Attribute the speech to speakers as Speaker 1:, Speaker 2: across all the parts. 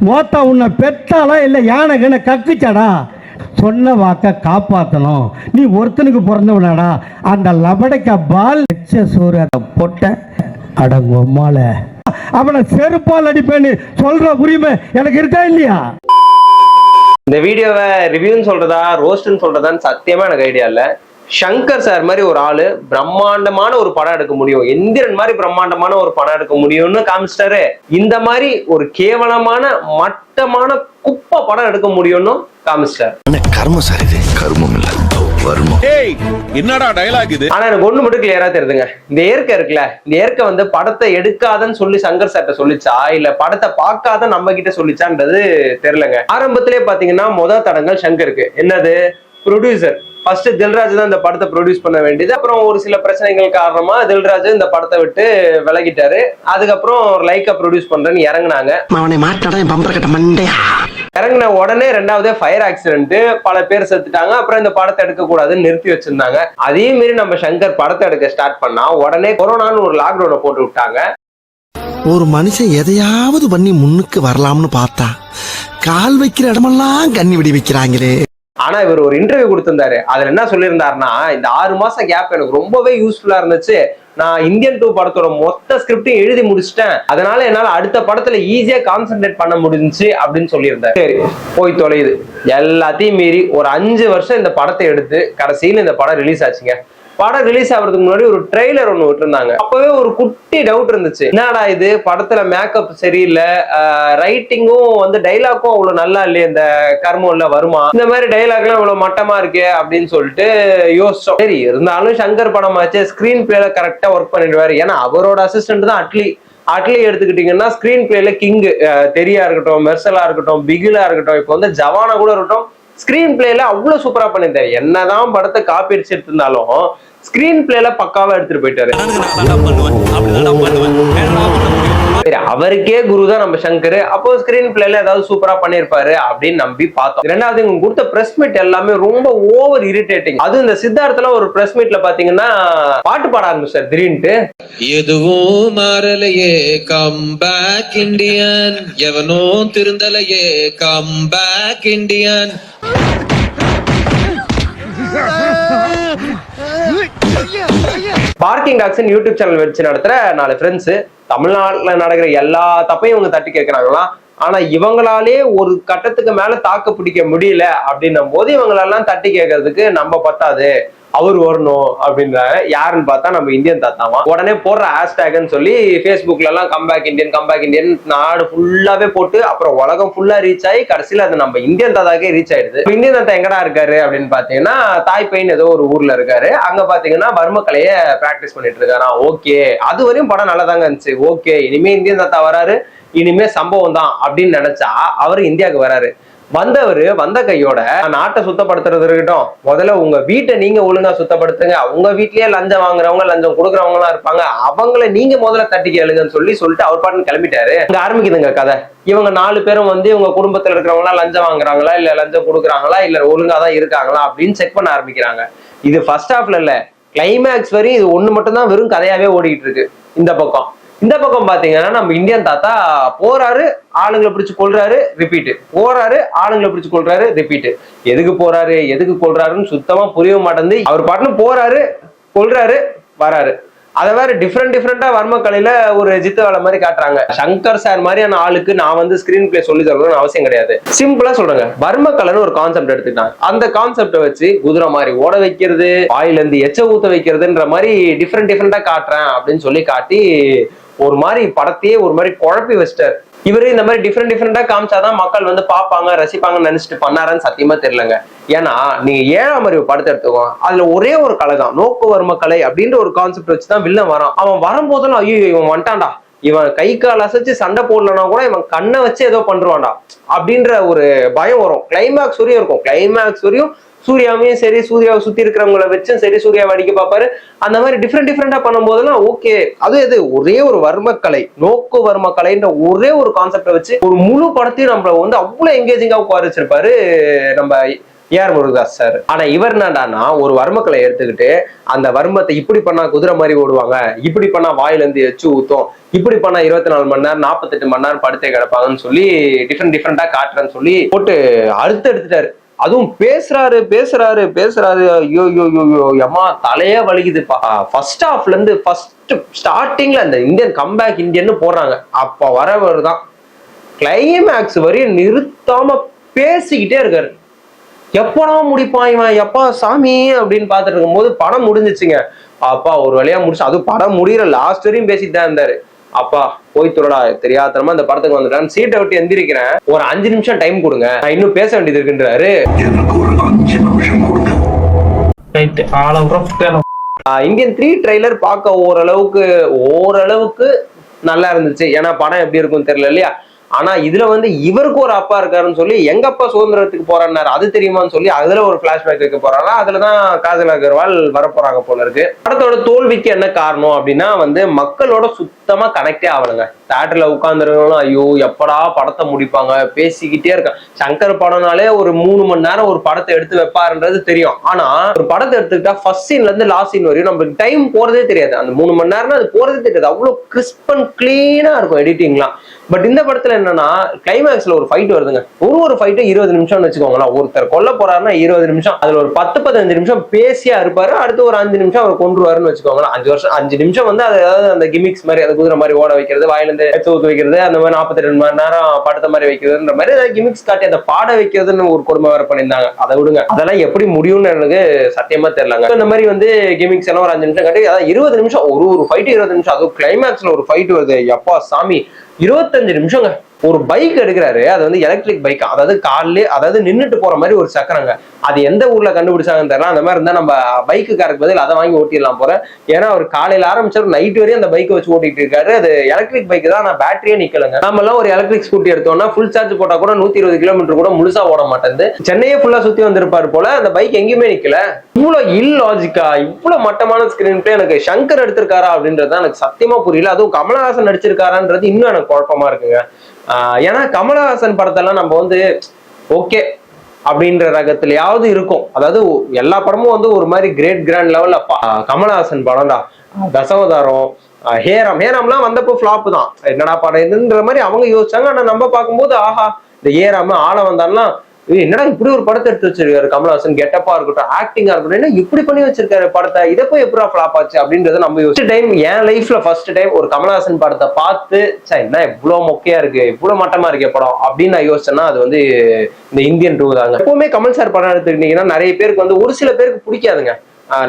Speaker 1: மோத்தா உன்னை பெத்தாலா இல்லை யானை கக்குச்சாடா? சொன்ன வாக்க காப்பாற்றணும். நீ ஒருத்தனுக்கு பிறந்தவனாடா. அந்த லபடைக்க பால் வச்ச சோறு அதை பொட்ட அடங்குமால அவனை செருப்பால் அடிப்பேன்னு சொல்ற உரிமை எனக்கு இருக்கா இல்லையா?
Speaker 2: இந்த வீடியோவை ரிவ்யூன்னு சொல்றதா ரோஸ்ட்னு சொல்றதான்னு சத்தியமா எனக்கு ஐடியா இல்ல. சங்கர் சார் மாதிரி ஒரு ஆளு பிரம்மாண்டமான ஒரு படம் எடுக்க முடியும், எந்திரன் மாதிரி பிரம்மாண்டமான ஒரு படம் எடுக்க முடியும்னு காமிச்சிட்டாரு. இந்த மாதிரி ஒரு கேவலமான மட்டமான குப்பை படம் எடுக்க முடியும்னு காமிச்சிட்டாரு.
Speaker 3: கர்மம் சார், இது கர்மம் இல்ல வருமம்.
Speaker 4: என்னடா டயலாக் இது?
Speaker 2: ஆனா எனக்கு ஒண்ணு மட்டும் கிளியரா தெரியுதுங்க. இந்த ஏற்கை இருக்குல்ல, இந்த ஏற்கை வந்து படத்தை எடுக்காதன்னு சொல்லி சங்கர் சார்ட்ட சொல்லிச்சா இல்ல படத்தை பார்க்காத நம்ம கிட்ட சொல்லிச்சான்றது தெரியலங்க. ஆரம்பத்திலே பாத்தீங்கன்னா முதல் தடங்கள் சங்கருக்கு என்னது, ப்ரொடியூசர். ஃபர்ஸ்ட் தில்ராஜ் தான் இந்த படத்தை ப்ரொடியூஸ் பண்ண வேண்டியது. அப்புறம் ஒரு சில பிரச்சனைகள் காரணமா தில்ராஜ் இந்த படத்தை விட்டு விலகிட்டாரு. அதுக்கப்புறம் லைக்கா ப்ரொடியூஸ் பண்றேன்னு இறங்குனாங்க. இறங்கின உடனே ரெண்டாவது ஃபயர் ஆக்சிடென்ட், பல பேர் செத்துட்டாங்க. அப்புறம் இந்த படத்தை எடுக்க கூடாதுன்னு நிறுத்தி வச்சிருந்தாங்க. அதே மீறி நம்ம சங்கர் படத்தை எடுக்க ஸ்டார்ட் பண்ணா உடனே கொரோனான்னு ஒரு லாக்டவுனை போட்டு விட்டாங்க.
Speaker 3: ஒரு மனுஷன் எதையாவது பண்ணி முன்னுக்கு வரலாம்னு பார்த்தா கால் வைக்கிற இடமெல்லாம் கண்ணி விடி வைக்கிறாங்களே.
Speaker 2: ஆனா இவர் ஒரு இன்டர்வியூ கொடுத்திருந்தாரு. அதுல என்ன சொல்லியிருந்தாருன்னா, இந்த 6 மாசம் கேப் எனக்கு ரொம்பவே யூஸ்ஃபுல்லா இருந்துச்சு. நான் இந்தியன் 2 படத்தோட மொத்த ஸ்கிரிப்டையும் எழுதி முடிச்சிட்டேன். அதனால என்னால அடுத்த படத்துல ஈஸியா கான்சென்ட்ரேட் பண்ண முடிஞ்சுச்சு அப்படின்னு சொல்லியிருந்தாரு. சரி, போய் தொலையுது. எல்லாத்தையும் மீறி ஒரு 5 வருஷம் இந்த படத்தை எடுத்து கடைசியில் இந்த படம் ரிலீஸ் ஆச்சுங்க. படம் ரிலீஸ் ஆகிறதுக்கு முன்னாடி ஒரு ட்ரெய்லர் ஒண்ணு விட்டுருந்தாங்க. அப்பவே ஒரு குட்டி டவுட் இருந்துச்சு, என்னடா இது படத்துல மேக்கப் சரியில்லை, ரைட்டிங்கும் வந்து டைலாக்கும் அவ்வளவு நல்லா இல்லையே, இந்த கர்மம்ல வருமா, இந்த மாதிரி டைலாக் எல்லாம் இவ்வளவு மட்டமா இருக்கே அப்படின்னு சொல்லிட்டு யோசிச்சோம். சரி, இருந்தாலும் சங்கர் படம் ஆச்சு, ஸ்கிரீன் பிளேல கரெக்டா ஒர்க் பண்ணிடுவாரு. ஏன்னா அவரோட அசிஸ்டன்ட் தான் அட்லி எடுத்துக்கிட்டீங்கன்னா ஸ்கிரீன் பிளேல கிங், தெரியா இருக்கட்டும், மெர்சலா இருக்கட்டும், பிகிலா இருக்கட்டும், இப்போ வந்து ஜவானா கூட இருக்கட்டும், ஸ்கிரீன் பிளேல அவ்வளவு சூப்பரா பண்ணிருந்தாரு. என்னதான் படத்தை காப்பி அடிச்சு எடுத்திருந்தாலும் ஸ்கிரீன் பிளேல பக்காவா எடுத்துட்டு போயிட்டாரு. அவருக்கே குரு தான் நம்ம சங்கர். அப்போ ஸ்கிரீன் பிளேல ஏதாவது சூப்பரா பண்ணிருப்பாரு அப்படின்னு நம்பி பார்த்தோம். ரெண்டாவது இவங்க கொடுத்த பிரஸ் மீட் எல்லாமே ரொம்ப ஓவர் இரிட்டேட்டிங். அது இந்த சித்தார்த்தல ஒரு பிரஸ் மீட்ல பாத்தீங்கன்னா பாட்டு பாட ஆரம்பிச்சார் திடீர்னு.
Speaker 5: எதுவும் மாறலையே, கம் பேக் இண்டியன், எவனோ திருந்தலையே, come back Indian.
Speaker 2: Parking talks YouTube channel வச்சு நடத்துற 4 ஃப்ரெண்ட்ஸ் தமிழ்நாட்டுல நடக்கிற எல்லா தப்பையும் இவங்க தட்டி கேட்கிறாங்களாம். ஆனா இவங்களாலே ஒரு கட்டத்துக்கு மேல தாக்கு பிடிக்க முடியல அப்படின்னும் போது இவங்களெல்லாம் தட்டி கேட்கறதுக்கு நம்ம பத்தாது, அவர் வரணும் அப்படின்றாங்க. யாருன்னு பார்த்தா நம்ம இந்தியன் தாத்தாவா. உடனே போடுற ஹேஷ்டேக்னு சொல்லி ஃபேஸ்புக்ல எல்லாம் கம்பேக் இந்தியன் நாடு ஃபுல்லாவே போட்டு அப்புறம் உலகம் ஃபுல்லா ரீச் ஆகி கடைசியில அது நம்ம இந்தியன் தாத்தாக்கே ரீச் ஆயிடுது. இந்தியன் தாத்தா எங்கடா இருக்காரு அப்படின்னு பாத்தீங்கன்னா தாய்பைன்னு ஏதோ ஒரு ஊர்ல இருக்காரு. அங்க பாத்தீங்கன்னா வர்ம கலையை பிராக்டிஸ் பண்ணிட்டு இருக்காராம். ஓகே, அது வரையும் படம் நல்லாதாங்க இருந்துச்சு. ஓகே, இனிமே இந்தியன் தாத்தா வராரு, இனிமே சம்பவம் தான் அப்படின்னு நினைச்சா அவரு இந்தியாவுக்கு வராரு. வந்தவரு வந்த கையோட நாட்டை சுத்தப்படுத்துறது இருக்கட்டும், முதல்ல உங்க வீட்டை நீங்க ஒழுங்கா சுத்தப்படுத்துங்க. உங்க வீட்லயே லஞ்சம் வாங்குறவங்க லஞ்சம் கொடுக்குறவங்க எல்லாம் இருப்பாங்க, அவங்கள நீங்க முதல்ல தட்டி கேளுங்கன்னு சொல்லிட்டு அவர் பாட்டு கிளம்பிட்டாரு. இங்க ஆரம்பிக்குதுங்க கதை. இவங்க 4 பேரும் வந்து இவங்க குடும்பத்துல இருக்கிறவங்க எல்லாம் லஞ்சம் வாங்குறாங்களா இல்ல லஞ்சம் கொடுக்குறாங்களா இல்ல ஒழுங்காதான் இருக்காங்களா அப்படின்னு செக் பண்ண ஆரம்பிக்கிறாங்க. இது ஃபர்ஸ்ட் ஹாஃப்ல இல்ல, கிளைமேக்ஸ் வரையும் இது ஒண்ணு மட்டும் தான் வெறும் கதையாவே ஓடிக்கிட்டு இருக்கு. இந்த பக்கம் பாத்தீங்கன்னா நம்ம இந்தியன் தாத்தா போறாரு, ஆளுங்களை பிடிச்சு கொள்றாரு, ரிப்பீட், போறாரு, ஆளுங்களை பிடிச்சு கொள்றாரு, ரிப்பீட். எதுக்கு போறாரு எதுக்கு கொள்றாருன்னு சுத்தமா புரிய மாட்டேங்குது. அவர் பாட்டுன்னு போறாரு, கொள்றாரு, வராரு. அதை வேற டிஃப்ரெண்டா வர்ம கலையில ஒரு ஜித்து வேலை மாதிரி காட்டுறாங்க. சங்கர் சார் மாதிரியான ஆளுக்கு நான் வந்து ஸ்கிரீன் பிளே சொல்லி தரணும்னு அவசியம் கிடையாது. சிம்பிளா சொல்றாங்க, வர்ம கலைன்னு ஒரு கான்செப்ட் எடுத்துக்கிட்டாங்க. அந்த கான்செப்டை வச்சு குதிரை மாதிரி ஓட வைக்கிறது, வாயில இருந்து எச்ச ஊத்த வைக்கிறதுன்ற மாதிரி டிஃப்ரெண்டா காட்டுறேன் அப்படின்னு சொல்லி காட்டி ஒரு மாதிரி படத்தையே ஒரு மாதிரி குழப்பி வச்சிட்டாரு. இவரு இந்த மாதிரி டிஃப்ரெண்டா காமிச்சாதான் மக்கள் வந்து பாப்பாங்க ரசிப்பாங்கன்னு நினைச்சிட்டு பண்ணாரான்னு சத்தியமா தெரியலங்க. ஏன்னா நீங்க 7ஆம் அறிவு படத்தை எடுத்துக்கோ, அதுல ஒரே ஒரு கலை தான், நோக்கு வர்ம கலை அப்படின்ற ஒரு கான்செப்ட் வச்சுதான் வில்லன் வரான். அவன் வரும்போதெல்லாம் ஐயோ இவன் வந்துட்டான்டா, இவன் கை கால் அசைச்சு சண்டை போடலன்னா கூட இவன் கண்ணை வச்சு ஏதோ பண்றான்டா அப்படின்ற ஒரு பயம் வரும். கிளைமேக்ஸ் வரையும் இருக்கும். கிளைமேக்ஸ் வரையும் சூர்யாவையும் சரி, சூர்யாவை சுத்தி இருக்கிறவங்கள வச்சும் சரி, சூர்யாவை அடிக்க பார்ப்பாரு. அந்த மாதிரி டிஃப்ரெண்டா பண்ணும் போதெல்லாம் ஓகே. அது ஒரே ஒரு வர்மக்கலை, நோக்கு வர்ம கலைன்ற ஒரே ஒரு கான்செப்டை வச்சு ஒரு முழு படத்தையும் நம்மள வந்து அவ்வளவு எங்கேஜிங்கா உட்கார வச்சிருப்பாரு நம்ம ஏஆர் முருகதாஸ் சார். ஆனா இவர் என்னடான்னா ஒரு வர்மக்கலை எடுத்துக்கிட்டு அந்த வர்மத்தை இப்படி பண்ணா குதிரை மாதிரி ஓடுவாங்க, இப்படி பண்ணா வாயில இருந்து எச்சு ஊத்தும், இப்படி பண்ணா 24 மணி நேரம் 48 மணி நேரம் படுத்தே கிடப்பாங்கன்னு சொல்லி டிஃப்ரெண்டா காட்டுறேன்னு சொல்லி போட்டு அறுத்து எடுத்துட்டாரு. அதுவும் பேசுறாரு ஐயோ அம்மா தலையே வலிக்குதுப்பா. ஃபர்ஸ்ட் ஹாஃப்ல இருந்து ஃபர்ஸ்ட் ஸ்டார்டிங்ல அந்த இந்தியன் கம்பேக் இந்தியன்னு போடுறாங்க, அப்ப வரவர்தான் கிளைமேக்ஸ் வரையும் நிறுத்தாம பேசிக்கிட்டே இருக்காரு. எப்படா முடிப்பான் இவன், எப்பா சாமி அப்படின்னு பாத்துட்டு இருக்கும் போது படம் முடிஞ்சிச்சுங்க. அப்பா ஒரு வழியா முடிச்சு, அது படம் முடிகிற லாஸ்ட் வரையும் பேசிட்டு தான் இருந்தாரு. அப்பா போய் துறடா, தெரியாதனமா இந்த படத்துக்கு வந்துட்டான், சீட்டை விட்டு எந்திரிக்கிறேன், ஒரு 5 நிமிஷம் டைம் கொடுங்க, நான் இன்னும் பேச வேண்டியது இருக்குன்றாரு. இந்தியன் 3 ட்ரெய்லர் பார்க்க ஓரளவுக்கு நல்லா இருந்துச்சு. ஏன்னா படம் எப்படி இருக்கும்னு தெரியல இல்லையா. ஆனா இதுல வந்து இவருக்கு ஒரு அப்பா இருக்காருன்னு சொல்லி எங்க அப்பா சுதந்திரத்துக்கு போறாரு அது தெரியுமான்னு சொல்லி அதுல ஒரு பிளாஷ்பேக் வைக்க போறாங்க. அதுலதான் காஜல் அகர்வால் வரப்போறாங்க போல இருக்கு. படத்தோட தோல்விக்கு என்ன காரணம் அப்படின்னா வந்து மக்களோட சுத்தமா கனெக்டே ஆகணுங்க. தியேட்டர்ல உட்கார்ந்துருக்கணும், ஐயோ எப்படா படத்தை முடிப்பாங்க, பேசிக்கிட்டே இருக்கான். சங்கர் படம்னாலே ஒரு 3 மணி நேரம் ஒரு படத்தை எடுத்து வைப்பாருன்றது தெரியும். ஆனா ஒரு படத்தை எடுத்துக்கிட்டா ஃபர்ஸ்ட் சீன்ல இருந்து லாஸ்ட் சீன் வரையும் நமக்கு டைம் போறதே தெரியாது. அந்த 3 மணி நேரம் அது போறதே தெரியாது. அவ்வளவு கிறிஸ்ப் அண்ட் கிளீனா இருக்கும் எடிட்டிங்லாம். பட் இந்த படத்துல என்னன்னா கிளைமேக்ஸ்ல ஒரு ஃபைட் வருதுங்க. ஒரு ஃபைட்டு 20 நிமிஷம்னு வச்சுக்கோங்களேன். ஒருத்தர் கொல்ல போறாருன்னா 20 நிமிஷம், அதுல ஒரு 10-15 நிமிஷம் பேசியா இருப்பாரு, அடுத்து ஒரு 5 நிமிஷம் அவர் கொண்டுருவாருன்னு வச்சுக்கோங்களேன். 5 நிமிஷம் வந்து அதாவது அந்த கிமிக்ஸ் மாதிரி, அந்த குதிரை மாதிரி ஓட வைக்கிறது, வாயில இருந்து ஊத்து வைக்கிறது, அந்த மாதிரி 42 மணி நேரம் படுத்த மாதிரி வைக்கிறதுன்ற மாதிரி ஏதாவது கிமிக்ஸ் காட்டி அதை பாட வைக்கிறதுன்னு ஒரு கொடுமை வேற பண்ணியிருந்தாங்க. அதை விடுங்க, அதெல்லாம் எப்படி முடியும்னு எனக்கு சத்தியமா தெரியலங்க. இந்த மாதிரி வந்து கிமிக்ஸ் எல்லாம் ஒரு 5 நிமிஷம் காட்டி, அதாவது 20 நிமிஷம் ஒரு ஃபைட்டு 20 நிமிஷம், அதுவும் கிளைமேக்ஸ்ல ஒரு ஃபைட் வருது, எப்பா சாமி 25 நிமிஷங்க. ஒரு பைக் எடுக்கிறாரு, அது வந்து எலக்ட்ரிக் பைக், அதாவது காலிலே அதாவது நின்றுட்டு போற மாதிரி ஒரு சக்கரங்க. அது எந்த ஊர்ல கண்டுபிடிச்சாங்கன்னு தெரியல. அந்த மாதிரி இருந்தா நம்ம பைக்குக்காரருக்கு பதில் அதை வாங்கி ஓட்டிடலாம் போற. ஏன்னா அவர் காலையில ஆரம்பிச்சாரு, நைட் வரையும் அந்த பைக்கை வச்சு ஓட்டிட்டு இருக்காரு. அது எலக்ட்ரிக் பைக் தான், ஆனா பேட்டரியே நிக்கலங்க. நம்ம எல்லாம் ஒரு எலக்ட்ரிக் ஸ்கூட்டி எடுத்தோம்னா ஃபுல் சார்ஜ் போட்டா கூட 120 கிலோமீட்டர் கூட முழுசா ஓட மாட்டேங்குது. சென்னையே ஃபுல்லா சுத்தி வந்திருப்பாரு போல, அந்த பைக் எங்கேயுமே நிக்கல. இவ்வளவு இல்லாஜிக்கா, இவ்வளவு மட்டமான ஸ்கிரீன் பிளே எனக்கு சங்கர் எடுத்திருக்காரா அப்படின்றது எனக்கு சத்தியமா புரியல. அதுவும் கமலஹாசன் நடிச்சிருக்காரான்றது இன்னும் எனக்கு குழப்பமா இருக்குங்க. ஏன்னா கமலஹாசன் படத்தெல்லாம் நம்ம வந்து ஓகே அப்படின்ற ரகத்திலேயாவது இருக்கும். அதாவது எல்லா படமும் வந்து ஒரு மாதிரி கிராண்ட் லெவல்ல. கமலஹாசன் படம்டா தசவதாரம், ஹேராம்லாம் வந்தப்போ ஃபிளாப் தான், என்னடா படம் இதுன்ற மாதிரி அவங்க யோசிச்சாங்க. ஆனா நம்ம பார்க்கும்போது ஆஹா, இந்த ஏராம ஆள வந்தாலாம், என்னடா இப்படி ஒரு படத்தை எடுத்து வச்சிருக்காரு கமலஹாசன், கெட்டப்பா இருக்கட்டும், ஆக்டிங்கா இருக்கட்டும், என்ன இப்படி பண்ணி வச்சிருக்காரு படத்தை, இதை போய் எப்படா ஃபிளாப் ஆச்சு அப்படின்றத நம்ம ஃபர்ஸ்ட் டைம் என் லைஃப்ல ஃபர்ஸ்ட் டைம் ஒரு கமலஹாசன் படத்தை பார்த்து என்ன இவ்வளவு மொக்கையா இருக்கு, இவ்வளவு மட்டமா இருக்கு படம் அப்படின்னு நான் யோசிச்சேன்னா அது வந்து இந்த இந்தியன் 2 தாங்க. எப்பவுமே கமல் சார் படம் எடுத்துக்கிட்டீங்கன்னா நிறைய பேருக்கு வந்து ஒரு சில பேருக்கு பிடிக்காதுங்க.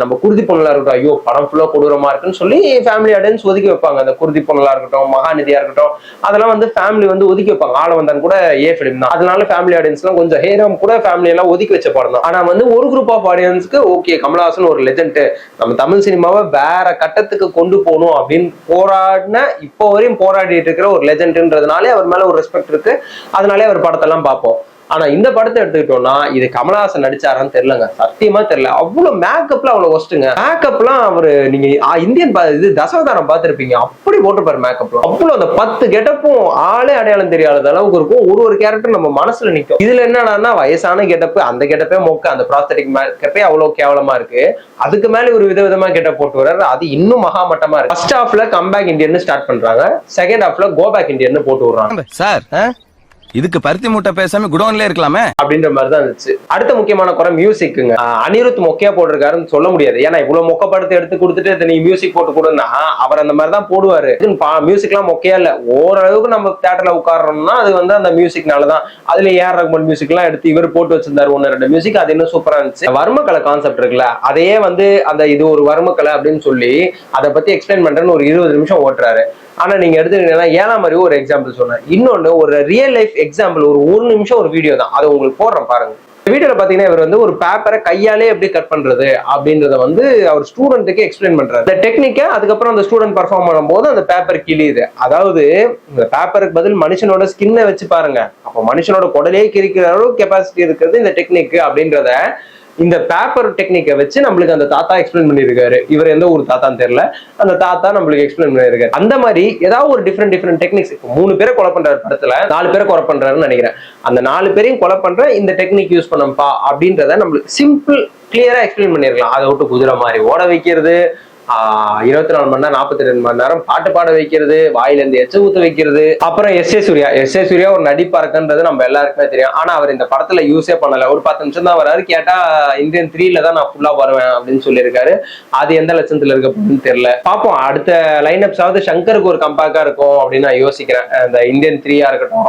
Speaker 2: நம்ம குருதி பொண்ணலா இருக்கட்டும், ஐயோ படம் ஃபுல்லா கொடூரமா இருக்குன்னு சொல்லி ஃபேமிலி ஆடியன்ஸ் ஒதுக்கி வைப்பாங்க. அந்த குருதி பொண்ணலா இருக்கட்டும், மகாநிதியா இருக்கட்டும், அதெல்லாம் வந்து ஃபேமிலி வந்து ஒதுக்கி வைப்பாங்க. ஆள வந்தான் கூட ஃபிலிம் தான், அதனால ஃபேமிலி ஆடியன்ஸ் எல்லாம் கொஞ்சம் ஹேராம் கூட ஃபேமிலி எல்லாம் ஒதுக்கி வச்ச படம் தான். ஆனா வந்து ஒரு குரூப் ஆஃப் ஆடியன்ஸ்க்கு ஓகே கமலஹாசன் ஒரு லெஜெண்ட், நம்ம தமிழ் சினிமாவை வேற கட்டத்துக்கு கொண்டு போகணும் அப்படின்னு போராடின, இப்போ வரையும் போராடிட்டு இருக்கிற ஒரு லெஜெண்ட்ன்றதுனாலே அவர் மேல ஒரு ரெஸ்பெக்ட் இருக்கு. அதனாலே அவர் படத்தெல்லாம் பார்ப்போம். ஆனா இந்த படத்தை எடுத்துக்கிட்டோம்னா இது கமலஹாசன் நடிச்சாரான்னு தெரியலங்க, சத்தியமா தெரியல. அவ்வளவு மேக்கப்ல அவ்வளவு ஒஸ்ட்டுங்க. மேக்கப்லாம் அவரு நீங்க இந்தியன் இது தசவதாரம் பார்த்திருப்பீங்க, அப்படி போட்டிருப்பாரு மேக்கப்லாம். அவ்வளவு அந்த 10 கெட்டப்பும் ஆளே அடையாளம் தெரியாத அளவுக்கு இருக்கும். ஒரு கேரக்டர் நம்ம மனசுல நிற்கும். இதுல என்னடான்னா வயசான கெட்டப்பு, அந்த கெட்டப்பே மொக்க, அந்த ப்ராஸ்தட்டிக் மேக்கப்பே அவ்வளவு கேவலமா இருக்கு. அதுக்கு மேல ஒரு விதவிதமா கெட்டப் போட்டு வர்றாரு, அது இன்னும் மகா மட்டமா இருக்கு. ஃபர்ஸ்ட் ஹாஃப்ல கம்பேக் இந்தியன் ஸ்டார்ட் பண்றாங்க, செகண்ட் ஹாஃப்ல கோ பேக் இந்தியன் போட்டு விடுறாங்க.
Speaker 6: சார் இதுக்கு பருத்தி மூட்டை பேசாம குடோன்ல இருக்கலாமே அப்படின்ற
Speaker 2: மாதிரி தான் இருந்துச்சு. அடுத்த முக்கியமான குறை மியூசிக்குங்க. அனிருத் மொக்கையா போட்டிருக்காருன்னு சொல்ல முடியாது. ஏன்னா இவ்வளவு மொக்க படத்தை எடுத்து கொடுத்துட்டு நீ மியூசிக் போட்டு கொடுன்னா அவர் அந்த மாதிரி தான் போடுவாரு. மியூசிக் எல்லாம் மொக்கையா இல்ல, ஓரளவுக்கு நம்ம தியேட்டர்ல உட்காரோம்னா அது வந்து அந்த மியூசிக்னாலதான். அதுல ஏஆர் ரஹ்மான் மியூசிக் எல்லாம் எடுத்து இவர் போட்டு வச்சிருந்தாரு 1-2 மியூசிக், அது இன்னும் சூப்பரா இருந்துச்சு. வர்மக்கலை கான்செப்ட் இருக்குல்ல, அதையே வந்து அந்த இது ஒரு வர்மக்கலை அப்படின்னு சொல்லி அதை பத்தி எக்ஸ்பிளைன் பண்றேன்னு ஒரு 20 நிமிஷம் ஓட்டுறாரு. ஆனா நீங்க எடுத்துக்கிட்டீங்கன்னா ஏழாம் மாதிரி ஒரு எக்ஸாம்பிள் சொன்னேன். இன்னொன்னு ஒரு ரியல் லைஃப் எக்ஸாம்பிள், ஒரு நிமிஷம் ஒரு வீடியோ தான், அது உங்களுக்கு போடுறேன் பாருங்க. வீடியோல பாத்தீங்கன்னா இவர் வந்து ஒரு பேப்பரை கையாலே எப்படி கட் பண்றது அப்படின்றத வந்து அவர் ஸ்டூடெண்ட்டுக்கு எக்ஸ்பிளைன் பண்றாரு. இந்த டெக்னிக்கை அதுக்கப்புறம் அந்த ஸ்டூடெண்ட் பர்ஃபார்ம் பண்ணும்போது அந்த பேப்பர் கிழியுது. அதாவது இந்த பேப்பருக்கு பதில் மனுஷனோட ஸ்கின்னை வச்சு பாருங்க, அப்போ மனுஷனோட குடலே கிழிக்கிற அளவுக்கு கெப்பாசிட்டி இருக்கிறது இந்த டெக்னிக் அப்படின்றத இந்த பேப்பர் டெக்னிக்கை வச்சு நம்மளுக்கு அந்த தாத்தா எக்ஸ்பிளைன் பண்ணியிருக்காரு. இவர் எந்த ஒரு தாத்தான்னு தெரியல, அந்த தாத்தா நம்மளுக்கு எக்ஸ்பிளைன் பண்ணியிருக்காரு. அந்த மாதிரி ஏதாவது ஒரு டிஃப்ரெண்ட் டெக்னிக்ஸ். இப்போ 3 பேரை கொலை பண்றாரு படத்துல, 4 பேரை கொலை பண்றாருன்னு நினைக்கிறேன். அந்த 4 பேரையும் கொலை பண்ற இந்த டெக்னிக் யூஸ் பண்ணப்பா அப்படின்றத நம்மளுக்கு சிம்பிள் கிளியரா எக்ஸ்பிளைன் பண்ணிருக்கலாம். அதை விட்டு குதிரை மாதிரி ஓட வைக்கிறது, 24 மணி நேரம் 42 மணி நேரம் பாட்டு பாட வைக்கிறது, வாயில இருந்து எச்ச ஊத்த வைக்கிறது. அப்புறம் எஸ் ஏ சூர்யா ஒரு நடிப்பா இருக்குன்றது நம்ம எல்லாருக்குமே தெரியும். ஆனா அவர் இந்த படத்துல யூஸே பண்ணல. ஒரு 10 நிமிஷம் தான் வராரு. கேட்டா இந்தியன் 3ல தான் நான் ஃபுல்லா வருவேன் அப்படின்னு சொல்லியிருக்காரு. அது எந்த லட்சத்துல இருக்க போகுதுன்னு தெரியல. பாப்போம், அடுத்த லைனப்ஸாவது சங்கருக்கு ஒரு கம்பேக்கா இருக்கும் அப்படின்னு நான் யோசிக்கிறேன். இந்த இந்தியன் 3 இருக்கட்டும்,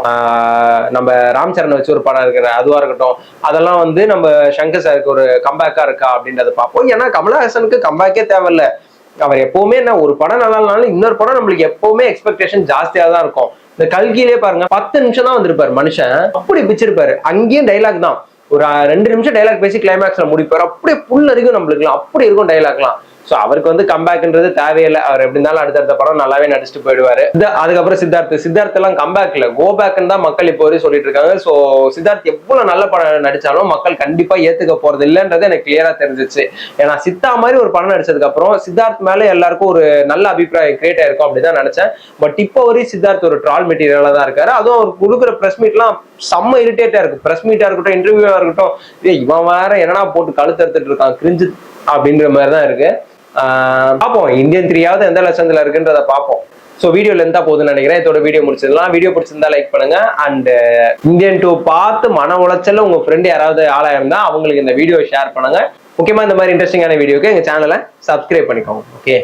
Speaker 2: நம்ம ராம் சரண் வச்சு ஒரு படம் இருக்கிற அதுவா இருக்கட்டும், அதெல்லாம் வந்து நம்ம சங்கர் சாருக்கு ஒரு கம்பேக்கா இருக்கா அப்படின்றத பார்ப்போம். ஏன்னா கமலஹாசனுக்கு கம்பேக்கே தேவையில்ல. அவர் எப்பவுமே என்ன, ஒரு படம் நல்லா இல்லைனாலும் இன்னொரு படம் நம்மளுக்கு எப்பவுமே எக்ஸ்பெக்டேஷன் ஜாஸ்தியா தான் இருக்கும். இந்த கல்கிலே பாருங்க, 10 நிமிஷம் தான் வந்திருப்பாரு மனுஷன், அப்படி பிச்சிருப்பாரு. அங்கேயும் டைலாக் தான், ஒரு 2 நிமிஷம் டைலாக் பேசி கிளைமேக்ஸ்ல முடிப்பாரு. அப்படியே புல் இருக்கும் நம்மளுக்குலாம், அப்படி இருக்கும் டைலாக்லாம். சோ அவருக்கு வந்து கம்பேக்ன்றது தேவையில்லை. அவர் எப்படி இருந்தாலும் அடுத்தடுத்த படம் நல்லாவே நடிச்சுட்டு போயிடுவாரு. அதுக்கப்புறம் சித்தார்த் எல்லாம் கம்பேக்ல கோ பேக்னு தான் மக்கள் இப்போ வரையும் சொல்லிட்டு இருக்காங்க. சோ சித்தார்த் எவ்வளவு நல்ல படம் நடிச்சாலும் மக்கள் கண்டிப்பா ஏத்துக்க போறது இல்லைன்றது எனக்கு கிளியரா தெரிஞ்சிச்சு. ஏன்னா சித்தா மாதிரி ஒரு படம் நடிச்சதுக்கு அப்புறம் சித்தார்த் மேல எல்லாருக்கும் ஒரு நல்ல அபிப்பிராயம் கிரியேட் ஆயிருக்கும் அப்படிதான் நினைச்சேன். பட் இப்போ வரையும் சித்தார்த் ஒரு ட்ரால் மெட்டீரியலா தான் இருக்காரு. அதுவும் அவர் கொடுக்குற பிரஸ் மீட்லாம் செம்ம இரிட்டேட்டா இருக்கு. பிரஸ் மீட்டா இருக்கட்டும், இன்டர்வியூவா இருக்கட்டும், இவன் வேற என்னன்னா போட்டு கழுத்து எடுத்துட்டு இருக்கான், கிரிஞ்சு அப்படின்ற மாதிரிதான் இருக்கு. பார்ப்போம், இந்தியன் 3 எந்த லட்சத்துல இருக்குன்றத பார்ப்போம். ஸோ வீடியோ லென்த்தா போகுதுன்னு நினைக்கிறேன். இதோட வீடியோ முடிச்சிடலாம். வீடியோ பிடிச்சிருந்தா லைக் பண்ணுங்க. அண்ட் இந்தியன் 2 பார்த்து மன உளைச்சல உங்க ஃப்ரெண்ட் யாராவது ஆளா இருந்தா அவங்களுக்கு இந்த வீடியோ ஷேர் பண்ணுங்க. முக்கியமா இந்த மாதிரி இன்ட்ரெஸ்டிங்கான வீடியோக்கு எங்க சேனலை சப்ஸ்கிரைப் பண்ணிக்கோங்க. ஓகே.